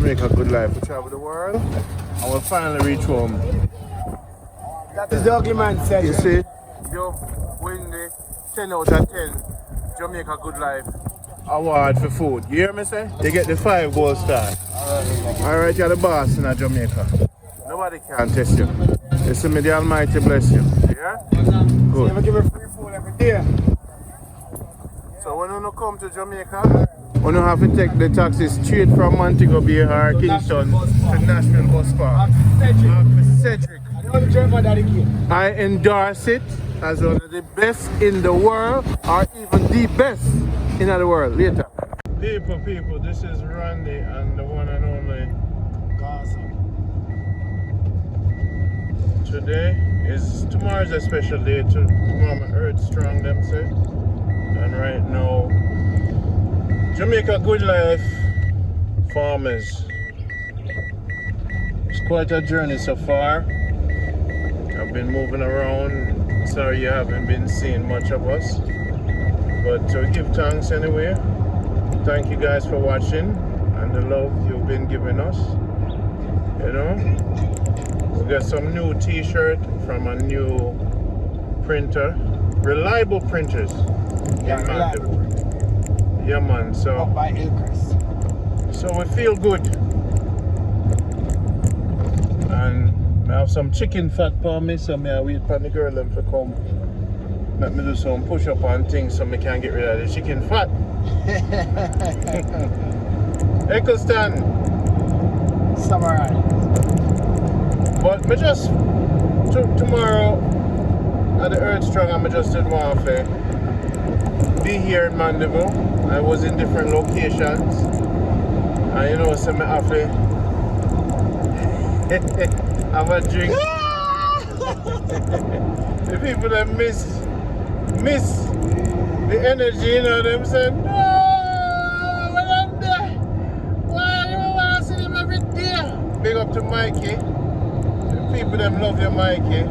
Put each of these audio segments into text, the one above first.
Jamaica Good Life. We travel the world and we'll finally reach home. That is the ugly man said. You see, you win the 10 out of 10 Jamaica Good Life award for food. You hear me say? You get the 5 gold star. Alright, you're the boss in Jamaica. Nobody can test you. You see me, the Almighty bless you. Yeah? Good. Never give a free food every day. So when you come to Jamaica, you have to take the taxi straight from Montego Bay or Kingston to Nashville Bus Park. Cedric. I endorse it as one of the best in the world, or even the best in the world. Later. People, this is Randy and the one and only Gaza. Tomorrow's a special day. Tomorrow my earth strong, them say. And right now, Jamaica Good Life farmers. It's quite a journey so far. I've been moving around. Sorry you haven't been seeing much of us. But give thanks anyway. Thank you guys for watching and the love you've been giving us. You know, we got some new t-shirt from a new printer. Reliable printers. Yeah, reliable. Yeah man, so up by acres. So we feel good. And I have some chicken fat for me, so I wait for the girl them to come. Let me do some push up and things so I can get rid of the chicken fat. Eccleston. Samurai. But me just tomorrow at the Earth Strong, I just didn't want to be here in Mandeville. I was in different locations. And you know, so I have to have a drink. The people that miss the energy, you know them saying, no, when I'm there, why do I want to see them every day? Big up to Mikey. The people them love you, Mikey.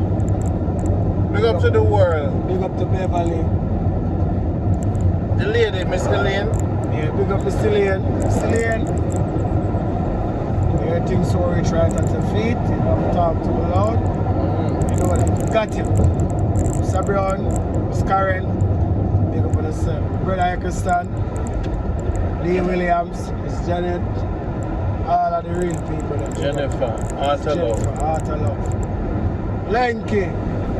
Big up to the world. Big up to Beverly. The lady, Miss Elaine. Yeah, big up Mr. Lane. Mr. Lane. Everything so rich right at your feet. You don't talk too loud. You know what? Got you. Mr. Brown, Miss Karen. Big up on yourself. Brother Eccleston. Lee Williams, Miss Janet. All of the real people. Jennifer, Art of Love. Art of Love. Lanky.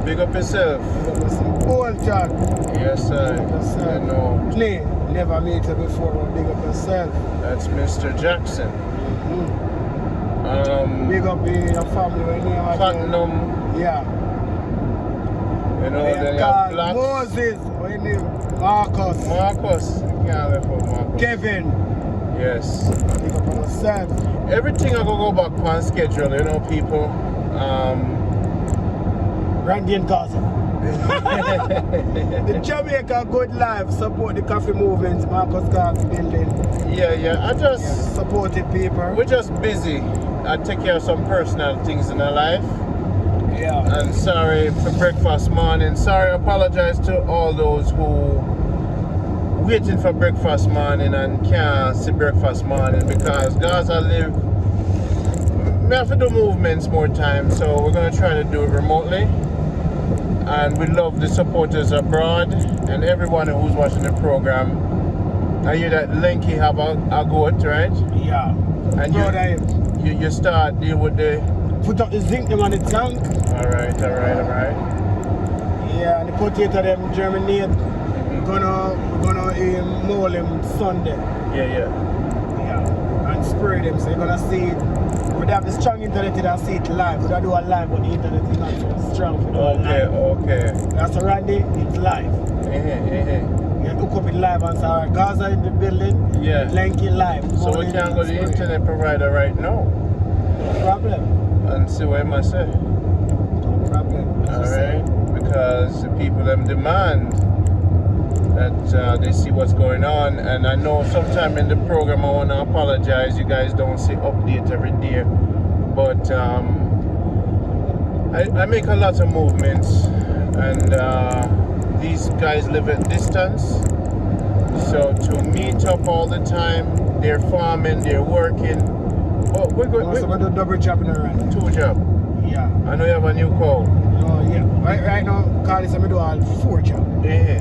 Big up yourself. Big up yourself. Bolton. Yes, sir. Big up yourself. I know. Clay. Never met her before, but big up yourself. That's Mr. Jackson. Big up your family when you have Platinum. Yeah. You know, then you have Black. Moses. When you Marcus. Marcus. You can't live for Marcus. Kevin. Yes. Big up on yourself. Everything I go back on schedule, you know, people. Randy and Gaza. The Jamaica Good Life support the coffee movement, Marcus Garvey building. Yeah, I just supported people. We're just busy. I take care of some personal things in our life. Yeah. And sorry for breakfast morning. Sorry, I apologize to all those who waiting for breakfast morning and can't see breakfast morning because Gaza live. We have to do movements more time, so we're gonna try to do it remotely. And we love the supporters abroad and everyone who's watching the program. I hear that Lenky have a goat, right? Yeah. And you start deal with the put up the zinc them on the tank. Alright. Yeah, and the potato them germinate. We're gonna mold them Sunday. Yeah. And spray them, so you're gonna see it. We have the strong internet and see it live. We don't do a live, but the internet is not so strong for doing live. Okay. That's a Randy, it's live. You hook up it live and say, Gaza in the building, Lenky live. So we can go to the internet provider right now. No problem. And see what I say. No problem. Alright. Because the people them demand that they see what's going on, and I know sometime in the program I want to apologize, you guys don't see update every day, but I make a lot of movements, and these guys live at distance, so to meet up all the time, they're farming, they're working, Oh, we go. Most of them do double job in the run. 2 job. Yeah. I know you have a new cow. No, yeah. Right now, Carly said I do all 4 job. Yeah.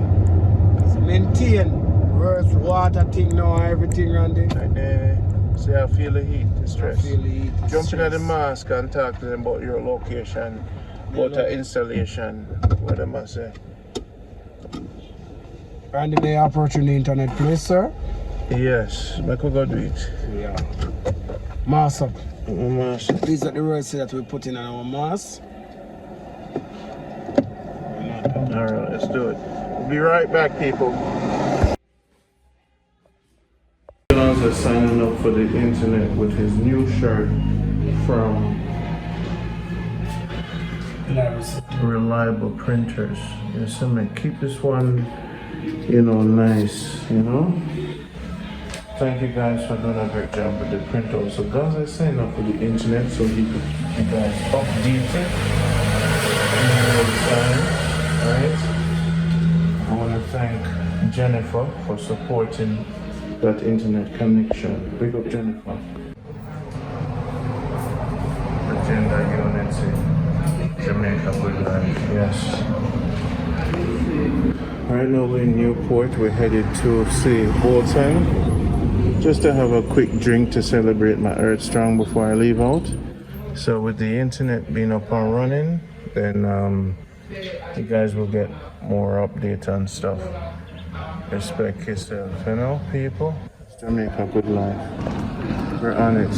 So maintain worse water thing now, everything around there. So I feel the heat, the stress. I feel the heat, the Jump into the stress. mask and talk to them about your location, about the installation, what them I say. Randy, may I approach you in the internet place, sir? Yes, I could go do it. Yeah. Mask up. Mask. These are the words that we put in our mask. Alright, let's do it. We'll be right back, people. John's is signing up for the internet with his new shirt from Reliable Printers. Yes, I mean, keep this one, nice, Thank you guys for doing a great job with the printer. So guys are signing up for the internet so he could keep you guys updated in real time, right? I want to thank Jennifer for supporting that internet connection. Big up Jennifer. Agenda Unity, Jamaica Good Life, yes. Right now we're in Newport. We're headed to see Bolton just to have a quick drink to celebrate my Earth Strong before I leave out. So with the internet being up and running, then you guys will get more updates and stuff. Respect yourself, people. It's Jamaica Good Life. We're on it.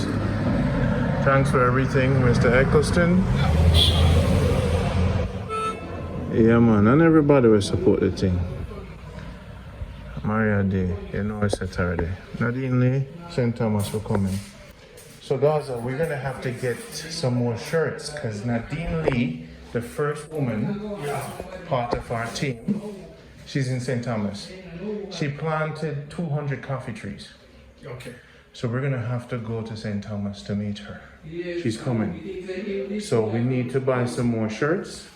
Thanks for everything, Mr. Eccleston. Yeah, man, and everybody will support the thing. Maria D, it's Saturday. Nadine Lee, St. Thomas for coming. So guys, we're gonna have to get some more shirts because Nadine Lee, the first woman part of our team, she's in St. Thomas. She planted 200 coffee trees. Okay. So we're gonna have to go to St. Thomas to meet her. She's coming. So we need to buy some more shirts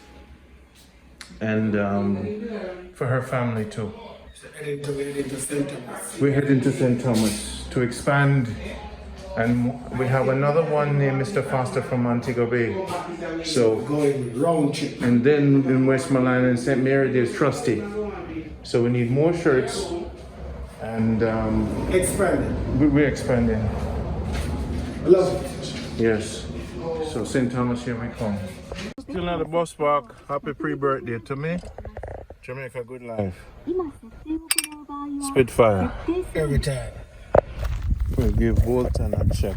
and for her family too. We're heading to St. Thomas to expand, and we have another one named Mr. Foster from Montego Bay. So going round trip. And then in Westmoreland and St. Mary there's Trusty. So we need more shirts and Expanding. we're expanding. I love it. Yes. So St. Thomas, here we come. Still at the bus park. Happy pre-birthday to me. Jamaica Good Life. Spitfire. Every time. We'll give Bolton a check.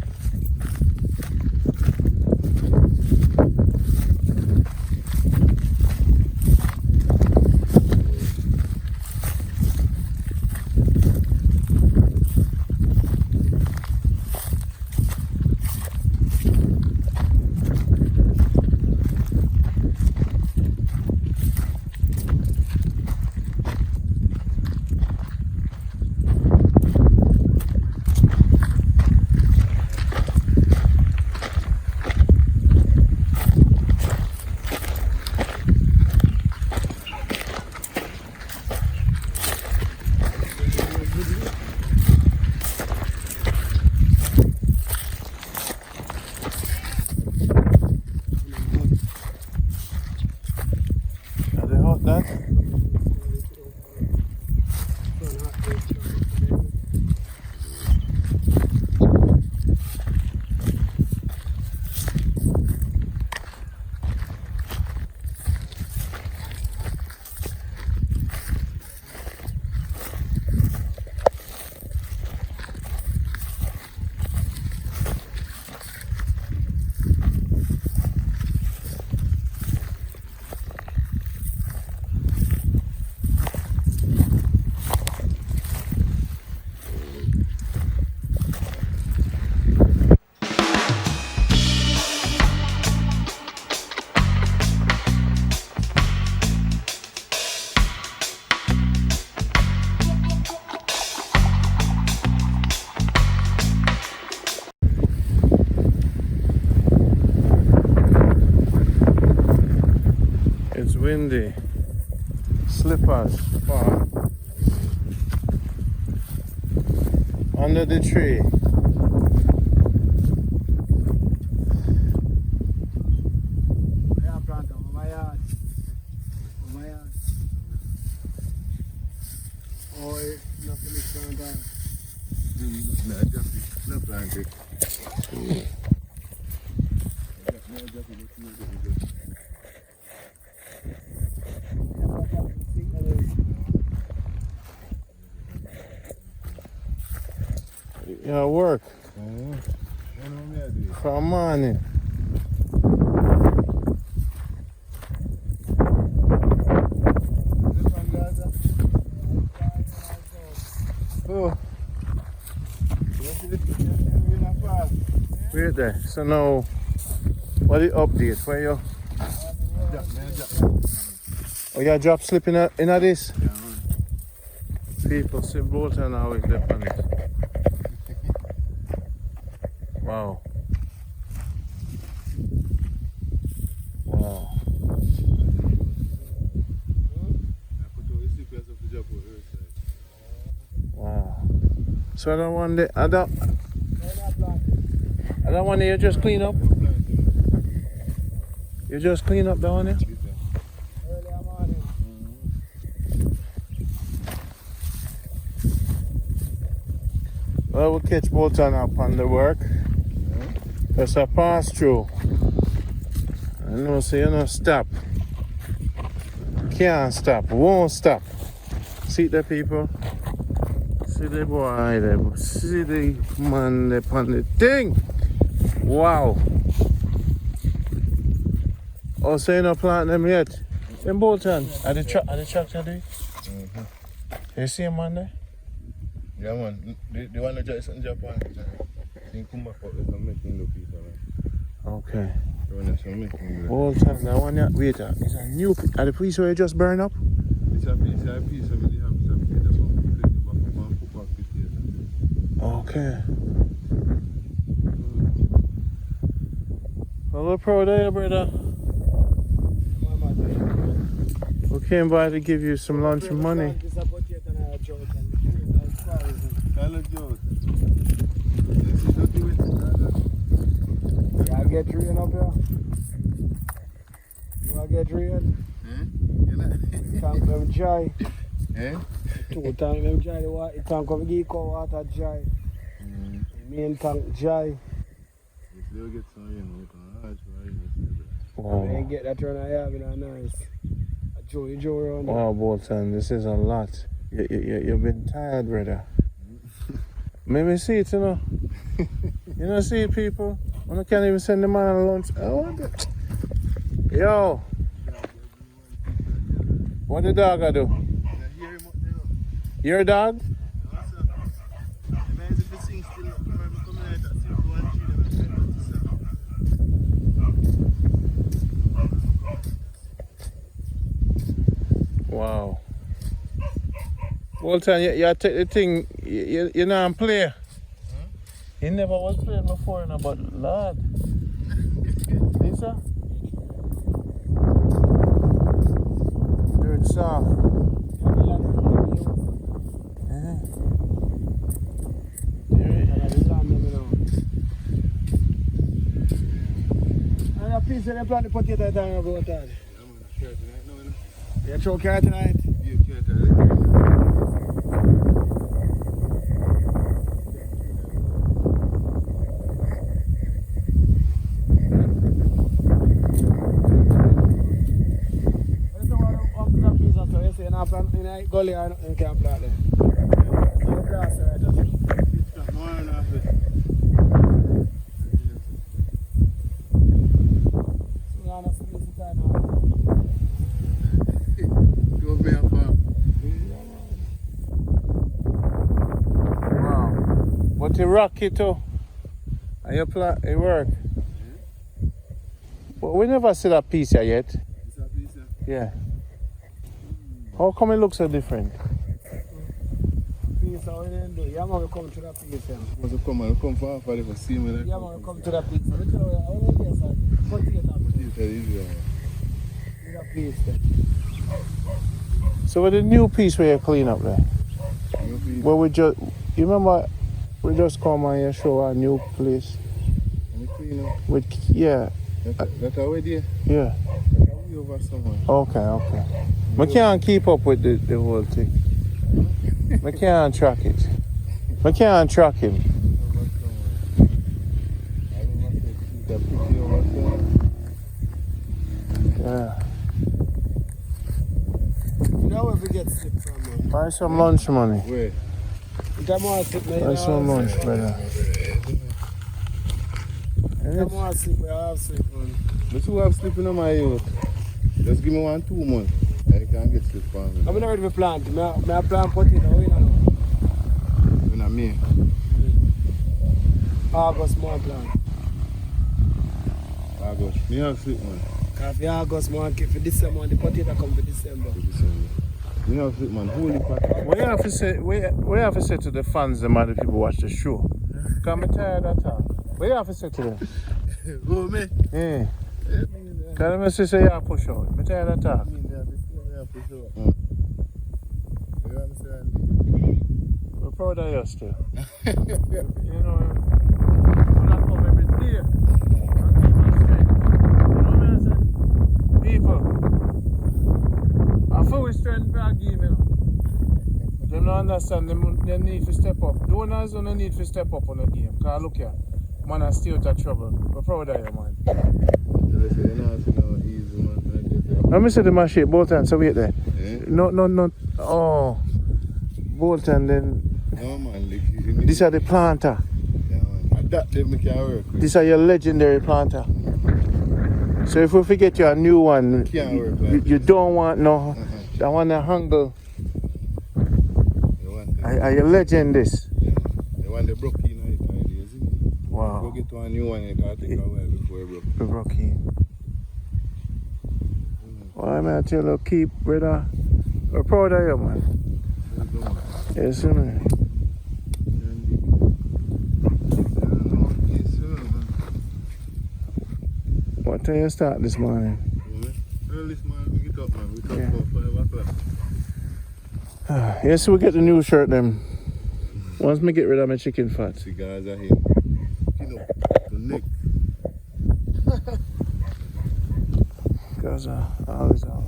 Windy, slippers, far. Under the tree. Oh, not finished on that. No, just no plant it. Yeah, work. From morning. Oh. Wait there. So now, what the update? Where you? Oh, you drop slip in this? Yeah, man. People see both and how it depends. Wow. Wow. Wow. So I don't want the I don't want you just clean up. You just clean up that one here? Early morning. Well, we'll catch both up on the work. Just a pass through. I know, so you know, stop. Can't stop, won't stop. See the people? See the boy there, see the man there on the thing. Wow. Oh, so you not plant them yet? In Bolton? Are the tractor there? You see him man there? Yeah, man. The one that just in Japan. He come back out with some making the people. Okay. The one that's making Bolton, that one, yeah. Wait, it's a new piece. Are the piece where you just burn up? It's a piece of the ham. It's a piece of Okay. Well, we're proud of you, brother. We came by to give you some lunch and money. Yeah, I get rain up here. You want to get rain? Tank them dry. Two tank them dry. The tank of the eco water dry. Main tank dry. Wow. I ain't get that run I have in a nice. A Joe around there. Wow, Bolton, this is a lot. You've been tired, brother. Maybe see it, you know. You know, see people? I can't even send the man on lunch. Yo. What the dog I do? Your dog? Wow. Bolton, you take the thing, you know, and play. He never was playing before, you know, but Lord. Lisa? Dirt soft. Yeah. And a piece of them plant the potato down about that. You throw carrot tonight? In a gully or nothing, you can't plant there. No grass right there. So you have to see this time now. Wow. But you rock it too. And you plant, it work. But we never see that piece here yet. Yeah. How come it looks so different? Piece how you didn't do. Yeah, man, we come to that piece. Come for half of the see me. Yeah, man, we come to that piece. Look at how you guys are. Potato. That piece there. So with the new piece where you clean up there? Well, we just, you remember, we just come and you show our new place. With, yeah. That's our idea. Yeah. Over somewhere. Okay. We can't keep up with the whole thing. I can't track it. I can't track him. Yeah. You know where we get sick from, man. Buy some lunch money. Where? Come on, sick, man. Buy some lunch, brother. Come on, sick, man. I have sick, man. But who have sleeping on my youth? Just give me 1 2 months. I can get sleep for me. I'm not ready to plant. I plant potato, you know. When I'm me. August, more plant. August. Me have sleep, man. Because for August, more keep for December, the potato come for December. Me have sleep, man. Holy pot. We have to say to the fans and the people watch the show. Because I'm tired of that. What you have to say to them? Who, me? Yeah. Because I say you push out. I'm tired of that. We're proud of you still. You know, you not come every day. And keep us straight. You know what I'm saying? People, I full strength for a game, you know. They don't understand they need to step up. Donors don't need to step up on the game. Because look here, man, I still out of trouble. We're proud of you, man. Let me see the machine, both hands, so wait there. Yeah? No. Oh, both and then. No, man. These are the planter. Yeah, man. That they make it work. These are your legendary planter. So if we forget you a new one, Can't work like you don't want no. That one that humble. Are you legend this? Yeah. The one that broke in it already, isn't it? Wow. Go get to a new one, it can take a while before it broke. The Rocky. Well, man, I tell you, keep, brother. We're proud of you, man. Yes, man. What time you start this morning? Early this morning, we get up, man. We talk about 5 o'clock. Yes, we get the new shirt then. Once me get rid of my chicken fat. Cigars are here. You know, the neck. Because always are.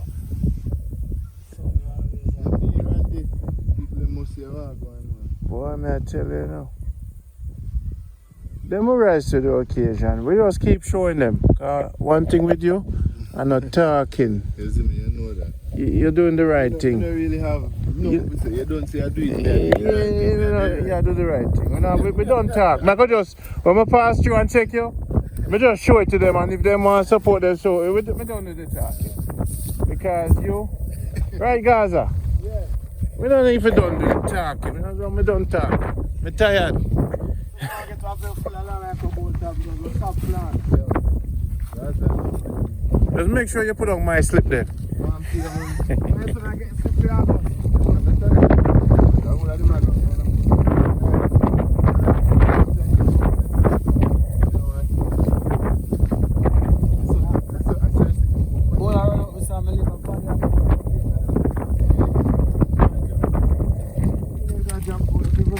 Boy, may I tell you now. Them will rise to the occasion. We just keep showing them. One thing with you, I'm not talking. You see me, you know that. You're doing the right thing. You don't really have. No, you don't say I do it. Yeah, do the right thing. We don't talk. I go just, when I pass through and take you, I just show it to them, and if they want to support them, so we don't do the talking. Because you, right, Gaza? Yeah. We don't even do the talking. We don't talk. I'm tired. I get to have a full alarm like a bolt up, because we stop plant. Just make sure you put on my slip there. I'm feeling I get sick for August.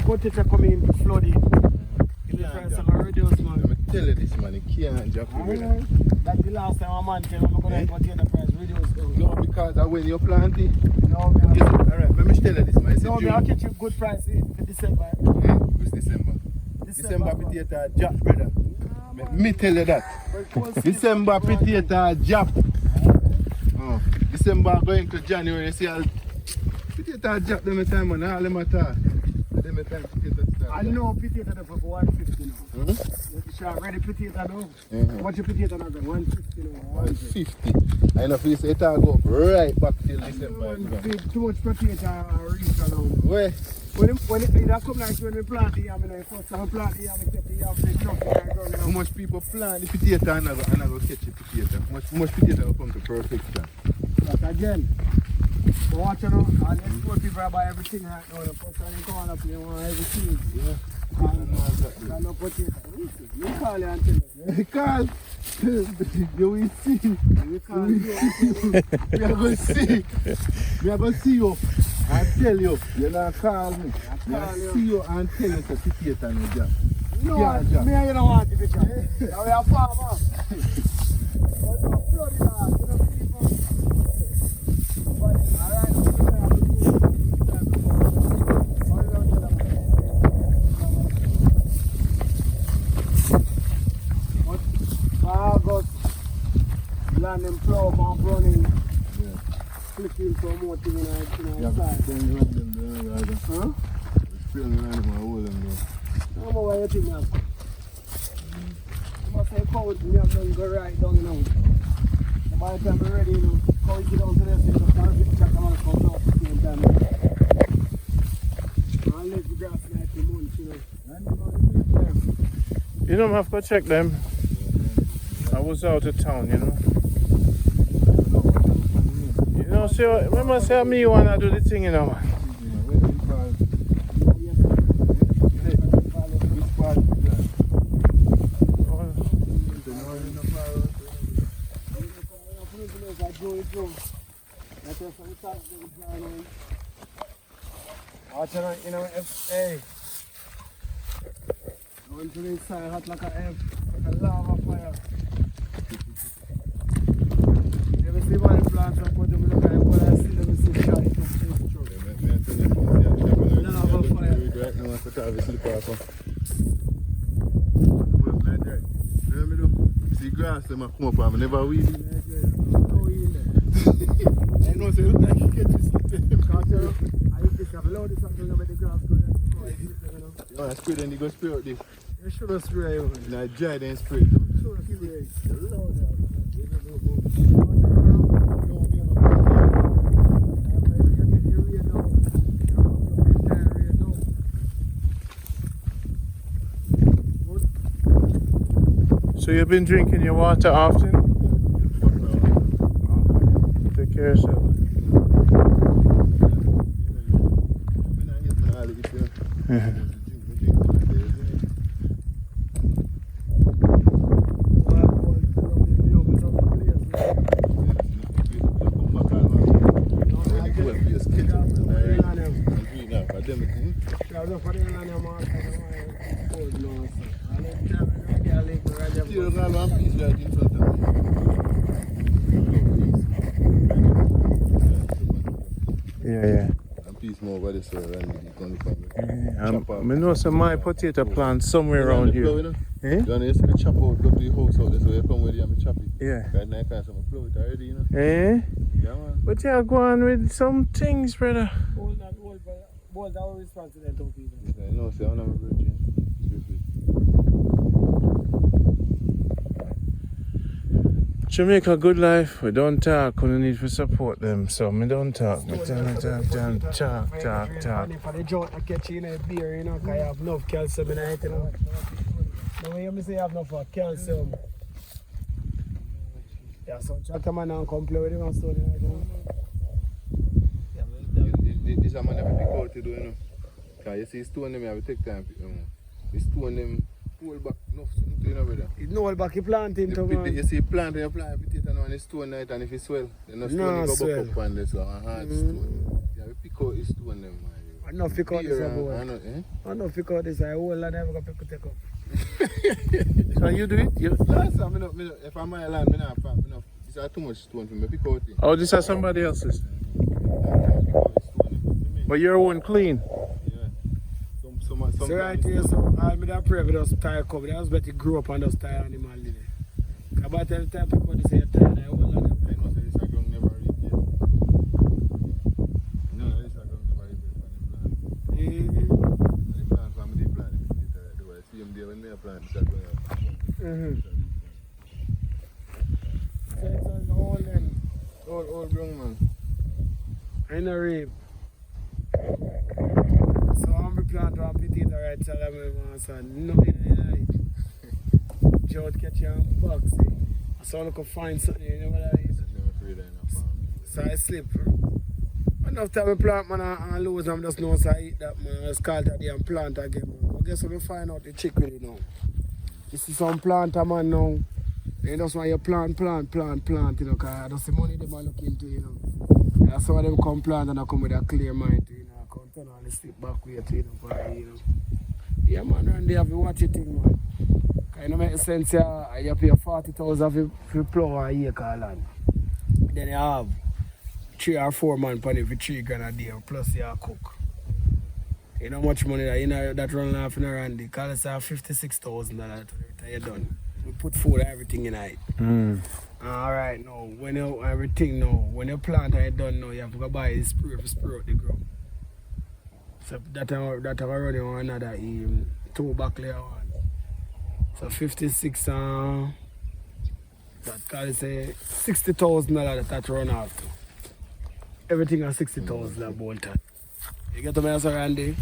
Potato coming in flooding. The price of a reduce, man. I'm telling you this, man. You can't jump over that. That's the last time a man tell me I'm going to potato price reduce. No, because when you plant it. No, man. Yes, alright, let me tell you this, man. No, man, I'll catch you good price in December. Yeah, it's December. December potato drop, brother. Me tell you that. December potato drop. Oh, December going to January, you see all potato drop them time, man. All them at all. Them time potato start. I know potato for 150 now. You should ready potato now. What's your potato now? 150 now. 150. I know if you say it all go up right back till December. Too much potato reach around. Where? When it come like when we plant the yam, first time we plant the yam, we get the yam, big enough. How much people plant the potato and I go catch the potato? How much potato will come to perfection? But again, so watch out, and export people buy everything right now. The first time they come up, they want everything. Yeah. And no potato. You call you and tell me. Call. You will see. You call you. We are going to see. We are going to see you and tell you. You not call me. We are see you and tell you to potato no job. No, me and you don't want to be job. Now we are farmer. thing in our Yeah, side. Huh? Spilling the animal, hold them though. I don't know why you think you have. You must say cold, you have to go right down, you know. And by the time we're ready, you know, cold get down to this, you know, start to check them on the front off at the same time. I'll let the grass like the months, you know. You don't have to check them. I was out of town, you know. You know, see, remember say me you wanna do the thing, you know, man. You know, hey, going to the inside hot like a lava fire. You ever see one plants and put them in the fire, but I see them in the shot, it's not lava fire. See grass, them come up and never weed. Go in there. I know, so like you get to sleep. I used to have a lot of something about the grass going on. You want to spray then you go spray out this. You should have sprayed it. Now dry then spray it. Should have sprayed So you've been drinking your water often? Take care of yourself. Yeah. And peace more over this way, and I know some my potato plant somewhere around here. You want to see the chop out, go to the house out there, so you come with you and chop it. Yeah. Right now, I can't plow it already, you know. Eh? Yeah, man. But you're going with some things, brother. Boys are always responsible to people. I know, say, I'm not a virgin. Jamaica Good Life, we don't talk, we need to support them, so me don't talk. Me talk. For the joint I catch in a beer, you know, because I have enough calcium in it, you know. The way you say I have enough calcium. Yeah, so tractor man and come play with him and stuff, you know. This a man have to pick out to do, you know. Because you see, stone them, you have to take time, you know. The stone them, pull back enough something, you know, brother. It's no back you planting to man. You see planting, you plant potato now and the stone night, and if it swell, then the stone go back up on this, so a hard stone. You have to pick out the stone them, man. I know pick out this boy. I know pick out this, I whole lot never go pick up. So you do it? Last time, if I'm my land, I not farm enough. This is too much stone for me, pick out it. Oh, this is somebody else's? But your one clean? Yeah. So right here, so I'll be that pray with us tire cover. That's better grow up on those tire animal living. About every time people say tire, I whole lot of them. I know this is going never reap yet. No, this is going never reap yet. The plant family plant, the way I see them there when they plant, this is going So it's an old and old brown man. I know reap. So I'm be plant one potato right so I'm going to nothing in it. Joe catch you on box. So I look find something, you know what that is? So I slip. Enough time I plant man and lose and just know so I eat that man. I just call that day and plant again man. But guess what we find out the chick really now. You see some planter man now. They just want you plant, you know, because that's the money they might look into, you know. That's why them come plant and I come with a clear mind, you know. I come turn on the stick back way to, you know, for, you know. Yeah man, and they have to watch it thing man. Because it don't make sense, you pay 40,000 for plow a acre land. Then you have 3 or 4 man for every 3 grand a day, plus you cook. You know how much money that, you know, that run off in a randy. Because it's $56,000 you're done. we put food and everything in it. Alright, now, when you plant and you done now, you have to go buy a spray to spray out the ground. So that I running on another 2 back layer one. So 56 that can say $60,000 that run off to. Everything is $60,000 bolted. You get to me, Sir Randy?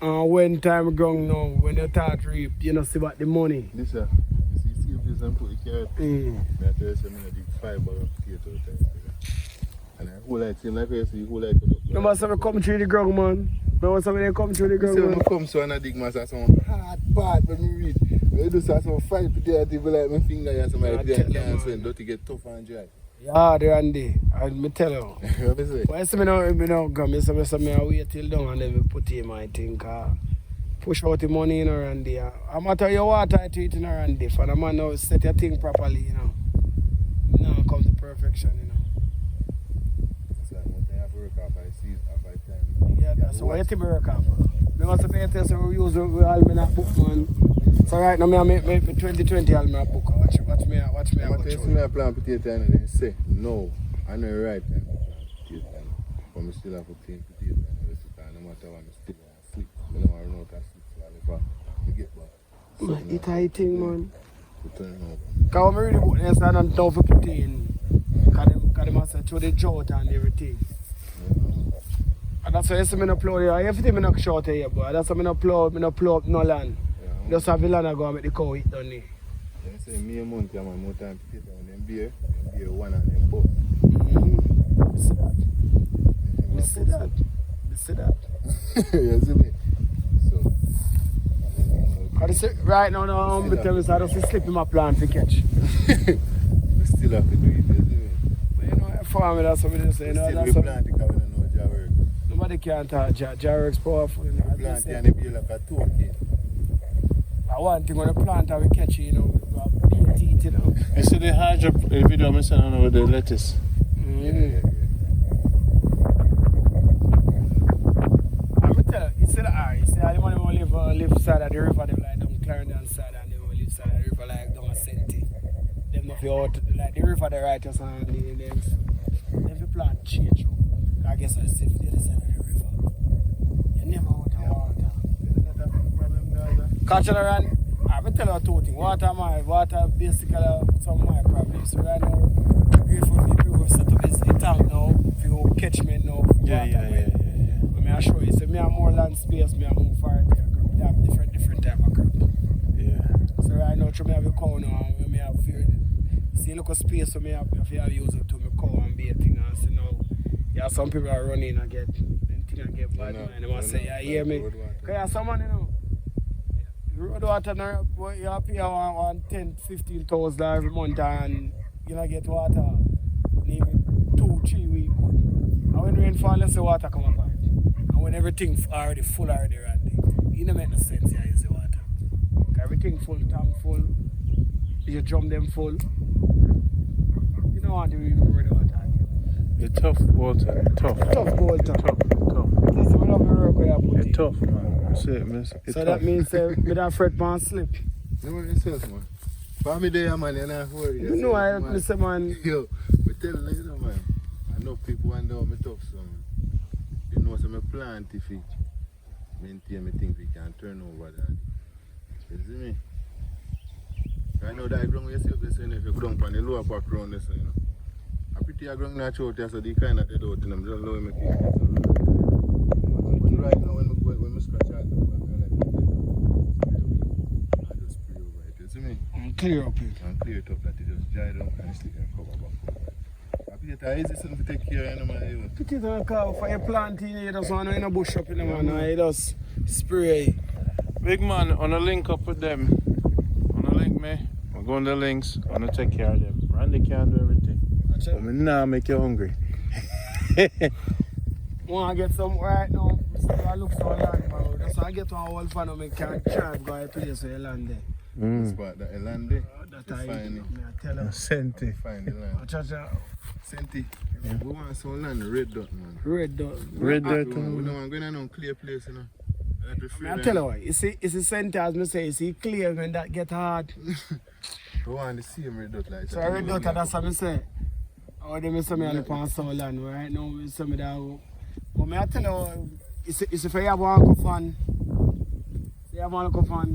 When time ground now, when you start reap, you know see about the money. This you see if you put the carrot. I tell you something, I dig 5 bag of potato type. And I whole like seem like you see whole like put up. Remember some come through the ground, man. Remember some they come through the ground. When I come so and I dig myself some hard part when me read. When you do some fine potato, you like my finger and somebody can't swim, don't you get tough and dry. Yeah, the Randy. I tell you. What is it? When I say me now come, I wait till down and then we put him, I think. Push out the money in Randy. I'm out of your water to it in Randy. For the man now set your thing properly, you know. Now come to perfection, you know. So I want to have to work off by season, by time. Yeah, that's what you have to work off. I must pay attention to we use almanac book, man. So right now, I make 2020 almanac book. Watch me. I'm going to plant potato and then say, no, I know right time to plant potato. But I still have to clean potato and no matter what, I still sleep. I don't run out of sleep, so I get back. It's a thing, man. Because when I read the book, they say I'm down for put in. Because they must say through the drought and everything. And that's why I say I plow here. Everything I not short here, but that's why I plow up no land. Just have the land I go and make the cow eat down there. They say me a month, I'm more time potato and then beer one and then both. You see that? You see that? You see me? So, right now, I tell you, I don't slip in my plan to catch. we still have to do it, you see me? But you know, farming, that's what we just say. You know, we plant because we don't know Jah work. Nobody can talk Jah work's powerful. You know, we plant and it be like a token. One thing when the plant we catch it, you know, we have big teeth, you know. You see the hydro video I'm sending with the lettuce? Yeah. I will tell you, see the eye. You see how the money will live side of the river, they like down Clarendon side, and they will live side of the river like down a Senti. Them not out, like the river they right us and them plant change. I guess I see the other side of the river. You never want to water. Cultural, I will tell you two things. Water basically some of my problems. So right now, grateful for people who set up this tank now, if you catch me now. Yeah. I mean, I show you. So, I have more land space, I have more variety of crop. I have different type of crop. Yeah. So right now, I have a cow now, I have see look at space, so I have to use it to my cow and baiting. And so now, yeah, some people are running and get bad man. They must say, you hear me? Because someone, you know. Road water now, you have to pay $10,000-15,000 every month and you don't get water maybe 2-3 weeks. And when rain falls, let's say water come apart. And when everything already full already right there, it don't make no sense here use the water. Everything full, tank full, you drum them full. You don't want to even road water again. You're tough, Walter. Tough. Tough, Walter. Tough. That's the enough work we have put in. You're tough, man. That's it, miss. You're So tough. that means me that fret pan slip. You know what you say, man? For me there, man, you're not worried. You know I listen, man. Yo, but tell you, you know, man, I know people wonder how me tough, so man. You know, so me plant if it maintain me things we can turn over that. You see me? I know that ground you see up there, so if you go down on the lower back ground, you know. A pretty ground not out there, so they kind of dead out, you know, just lower me keep it. Right now, when I scratch out, I just spray over it, you see me? And clear up it. And clear it up that it just dry down and stick and cover back. I think it's easy something to take care of, you know, man. Put it on a car for your planting, you just want to in a bush up in the man, and you just spray. Big man, on a link up with them. On a link me. We're going to the links. I'm going to take care of them. Randy can do everything. But me now make you hungry. Want to get some right now, I look for land, man. That's why I get to a whole fan of me can't try to go to a place where you land there. Spot that land there. That I tell you. Senti. Find the land. Senti. We want some land, red dot, man. Red dot. Red dot. We don't want to go in a clear place, you know. I tell you what, it's a sentence me say, it's clear when that get hard. I want the same red dot like So I read out and that's what I say. How they say me on the pan soul land right now, we say me that. But me I tell you, it's if you have one go fun, if you have one go fun,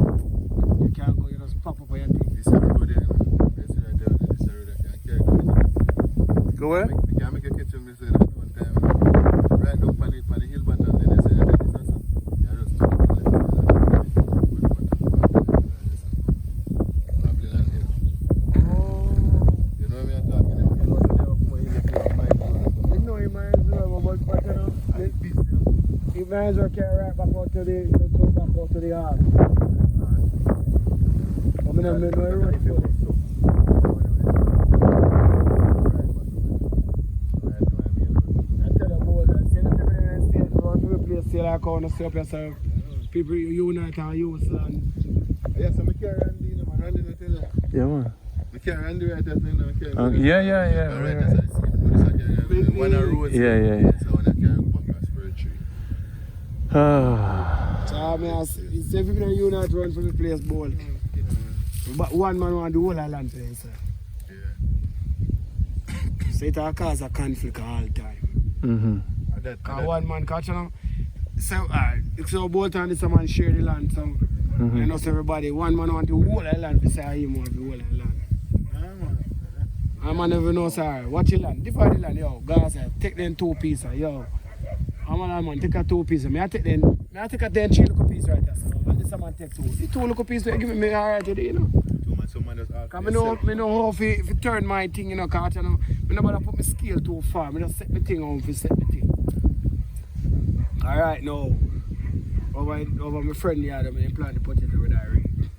you can go, you just pop up on your thing. This is a road there. This is a road I can't carry. Go where? I can't make a kitchen, me say that one time. Right up on the hill button, then they say that this is a... I just took the You might as well carry right back out to the yard. I'm in the middle of the road. I tell you about that. See the people in the state run to the place, still like how to stay up yourself. People unite and use land. Yes, I'm carrying Randy, man. Randy, I tell you. Yeah, man. I carry Randy right there, man. Yeah. One of roads. Yeah. So when I carry back a spur tree. So I mean, say people in unite run for the place bold. But one man want the whole land for himself. Yeah. So it will cause a conflict all the time. Mm-hmm. Because one man catch you. So so both and this man share the land. So you know, so everybody, one man want the whole land to say him want the whole land. I man never know, sir. Watch your land, divide the land, yo. God say, take them 2 pieces, yo. I'm a man, take a 2 pieces. I take a 10 3 little piece right there. So and this man take 2. The 2 little pieces they give me alright today, you know. Someone just ask Cause I know how to turn my thing, you know, cause you know, I never put my scale too far. I just set my thing on to set my thing. Alright now. Over my friend the other man plant the potato with that ring.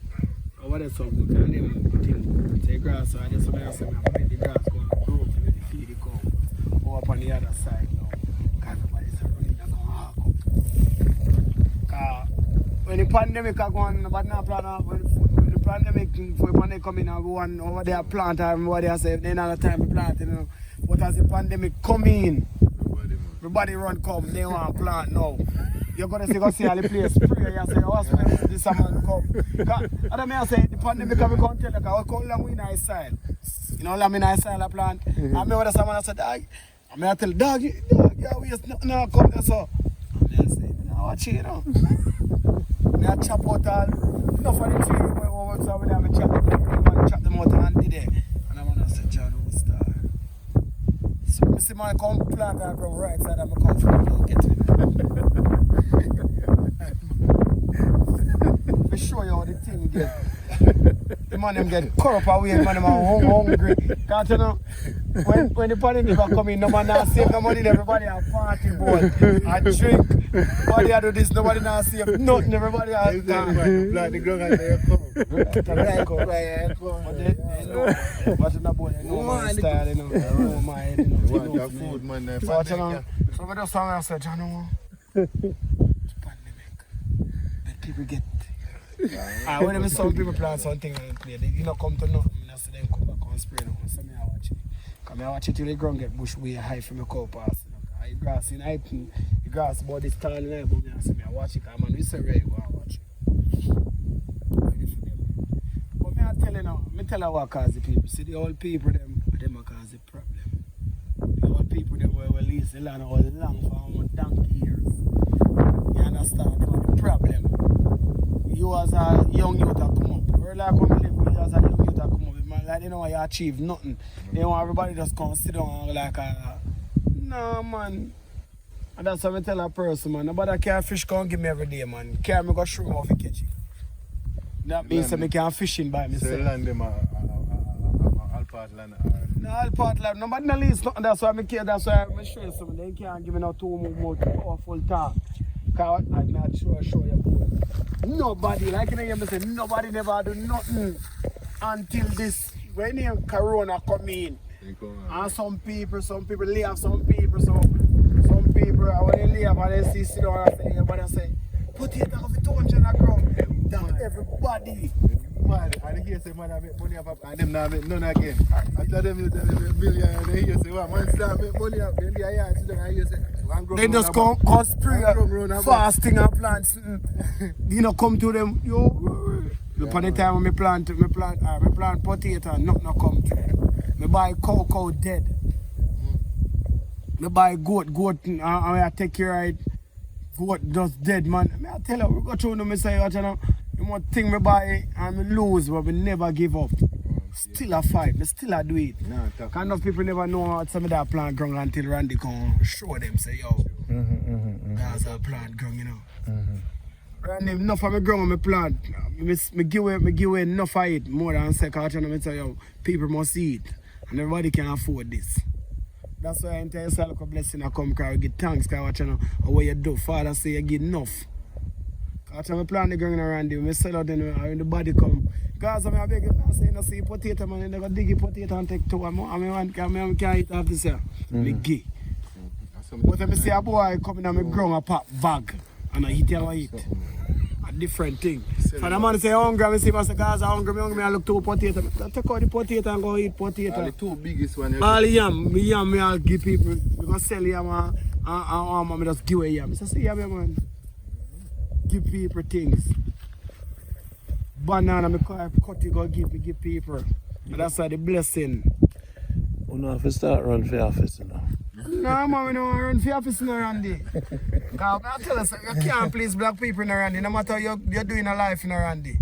Over there so good, and them thing say grass, so I just say I make the grass go and grow to make the feed it come. Over up on the other side now. Cause nobody's running that gonna hack up. Cause when the pandemic are going, but now plan when the pandemic when they come in and go on over there plant and over there say they not time to plant, you know. But as the pandemic come in, everybody run come, they want to plant now. You're going to see all the place spray, you say, what's when this summer come? And then I say, the pandemic will come tell you, how long we in our side? You know, how long in our side of plant? And I remember someone said, dog, I tell dog, yeah, we just no come there, so. And I say, watch it, you know. I chop out all, enough of the tree, we go over to over there, chop them out and did it. And I want to say, John, who's star? So I see my come plant and come right side and I come from the get it. For sure you how the thing get. The man them get corrupt away, man them are hungry. Can't you know? When the pandemic come in, no man not save no money, everybody have party boy. I drink. Nobody I do this, nobody not save nothing, everybody has time. Like the ground and they come. What's in the boy? No my style, you know. No my head, you know. You want your food, man. So I just sang and said, John, pandemic. Let people get. Whenever some people plant something and play, they you know come to nothing. I see them come back and spray them. So me I watch it. Because I watch it till the ground get bush way high from the cow pass. The grass in height, the grass about this tall in but I watch it. Because man, we say right, go and watch it. But me I tell you now, I tell you what cause the people. See the old people, them are cause the problem. The old people, them will lease the land all long for almost donkey years. You understand? Them are the problem. You as a young youth that come up. Or like when you live, you as a young youth that come up. Man, like they know you achieve nothing. They want everybody just come sit down like a... No, man. And that's what I tell a person, man. Nobody can fish come give me every day, man. Carry me go shrimp off the catch it. That means that I can fishing by myself. So the land them all part land? No, all part land. Nobody no lease nothing. That's why I care. That's why I'm show you something. They can't give me no too more powerful talk. Because I'm not sure you boy. Nobody, like you know, you say, nobody never do nothing until this, when the corona come in. And some people lay off some people, so some people, when they lay off and they see sit down and say, everybody say, put it off the 200 on the ground. That everybody, Man, and he say man I make money up and them now make none again. After them you tell them a billion and then he say what man start make money up then they are sit down and you say they just come spray fasting and plants. You know come to them yo. Upon the time when me plant potato and nothing come to. Me buy cow dead. Me buy goat and I take care of it. Goat just dead man. Me I tell you we go through no me say what you know. You want thing me buy and me lose but me never give up. Still a fight, me still a do it. Cause enough people never know how some of that plant ground until Randy come show them say yo. That's a plant ground, you know. Randy, enough of me ground me plant. Me give away enough of it more than say cause you know me say yo, people must see it. And everybody can afford this. That's why I tell you a blessing I come cause I give thanks cause what you know what you do. Father say you give enough. After I plant the ground around you, I sell out when the body come. Because I beg you, I say, you see potato, man, they go dig potato and take two. I can't eat half this year. Me gay. But I see a boy coming on my ground, a pop bag, and I eat it. A different thing. For the man say hungry, I see, I say, guys, I'm hungry, I look to potato. I take out the potato and go eat potato. The two biggest ones. All yam, I'll give people. We go sell yam and I just give away yam. I say, see yam, man. Give people things. Banana, me cut it, go give people. And that's why the blessing. You know, if you start run for office, you know. No, man, we don't run for office in Randy. Because I tell us, you can't please black people in Randy, no matter you're doing a life in Randy.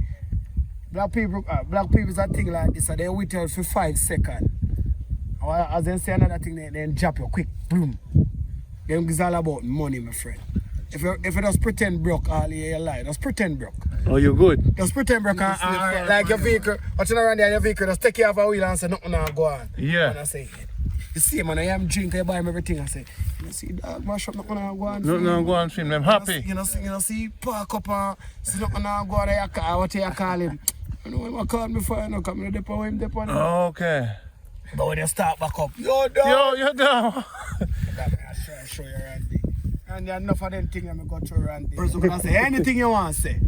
Black people is a thing like this, and they wait for 5 seconds. As they say another thing, they drop you quick, boom. Then it's all about money, my friend. If you just pretend broke all your life, just pretend broke. Oh, you good? Just pretend broke and like your vehicle, watching around there, your vehicle, just take care of a wheel and say nothing now go on. Yeah. And I say, you see man, I am drink, I buy him everything. I say, you see dog, mash up nothing now go on. Nothing now go on, film them happy. You know, see park up and see nothing now go on, your car, what you call him. You know when I call him before, you know, come to the depot, him depot. Okay. But when you start back up, yo dog. Yo, you're down. I show you Randy. And there are enough of them things I go through Randy. Person can say anything you want to say.